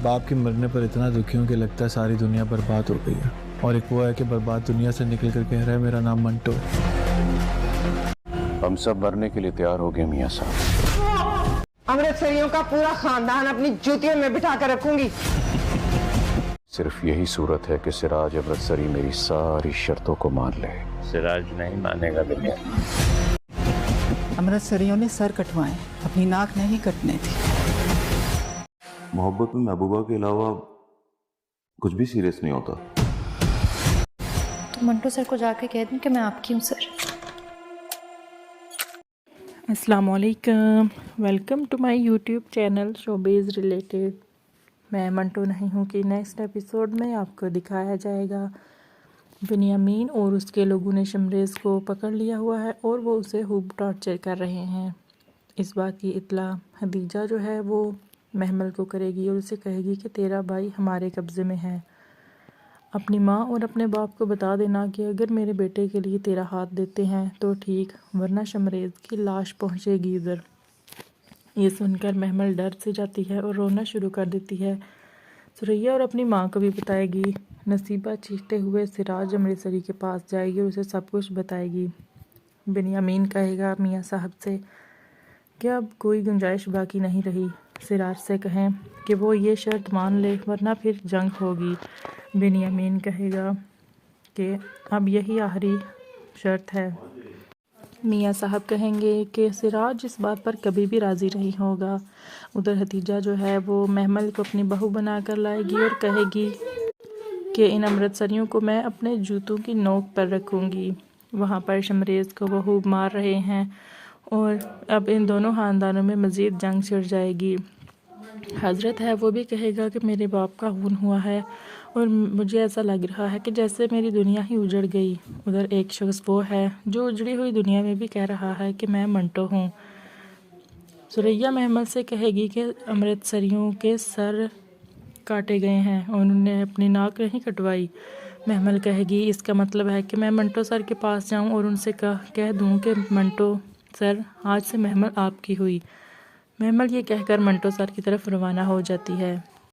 बाप के मरने पर इतना दुखी हूँ कि लगता है सारी दुनिया बर्बाद हो गई है। और एक वो है कि बर्बाद दुनिया से निकल कर कह रहा है मेरा नाम मंटो है। हम सब मरने के लिए तैयार हो गए मियां साहब। अमृतसरियों का पूरा खानदान अपनी जूतियों में बिठा कर रखूंगी। सिर्फ यही सूरत है कि सिराज अमृतसरी मेरी सारी शर्तों को मान ले। सिराज नहीं मानेगा बेटा। अमृतसरियों ने सर कटवाए, अपनी नाक नहीं कटने थी। मोहब्बत में महबूबा के अलावा कुछ भी सीरियस नहीं होता। तो मंटो सर को जाके कह दूं कि मैं आपकी हूँ सर। अस्सलामुअलैकुम, welcome to my YouTube channel showbiz related. मैं मंटो नहीं हूँ कि नेक्स्ट एपिसोड में आपको दिखाया जाएगा बिन्यामीन और उसके लोगों ने शमरेज़ को पकड़ लिया हुआ है और वो उसे खूब टॉर्चर कर रहे हैं। इस बात की इत्ला हदीजा जो है वो महमल को करेगी और उसे कहेगी कि तेरा भाई हमारे कब्ज़े में है। अपनी माँ और अपने बाप को बता देना कि अगर मेरे बेटे के लिए तेरा हाथ देते हैं तो ठीक, वरना शमरेज़ की लाश पहुँचेगी उधर। ये सुनकर महमल डर से जाती है और रोना शुरू कर देती है। सुरैया और अपनी माँ को भी बताएगी। नसीबा चीखते हुए सिराज अमृतसरी के पास जाएगी और उसे सब कुछ बताएगी। बिन्यामीन कहेगा मियाँ साहब से कि अब कोई गुंजाइश बाकी नहीं रही। सिराज से कहें कि वो ये शर्त मान ले वरना फिर जंग होगी। बिन्यामीन कहेगा कि अब यही आखिरी शर्त है। मियाँ साहब कहेंगे कि सिराज इस बात पर कभी भी राज़ी नहीं होगा। उधर हतीजा जो है वो महमल को अपनी बहू बना कर लाएगी और कहेगी कि इन अमृतसरियों को मैं अपने जूतों की नोक पर रखूँगी। वहाँ पर शमरेज़ को वो मार रहे हैं और अब इन दोनों ख़ानदानों में मज़ीद जंग छिड़ जाएगी। हज़रत है वो भी कहेगा कि मेरे बाप का खून हुआ है और मुझे ऐसा लग रहा है कि जैसे मेरी दुनिया ही उजड़ गई। उधर एक शख्स वो है जो उजड़ी हुई दुनिया में भी कह रहा है कि मैं मंटो हूँ। सुरैया महमल से कहेगी कि अमृतसरियों के सर काटे गए हैं और उन्होंने अपनी नाक नहीं कटवाई। महमल कहेगी इसका मतलब है कि मैं मंटो सर के पास जाऊँ और उनसे कह दूँ कि मंटो सर आज से महमल आपकी हुई। महमल ये कहकर मंटो सर की तरफ रवाना हो जाती है।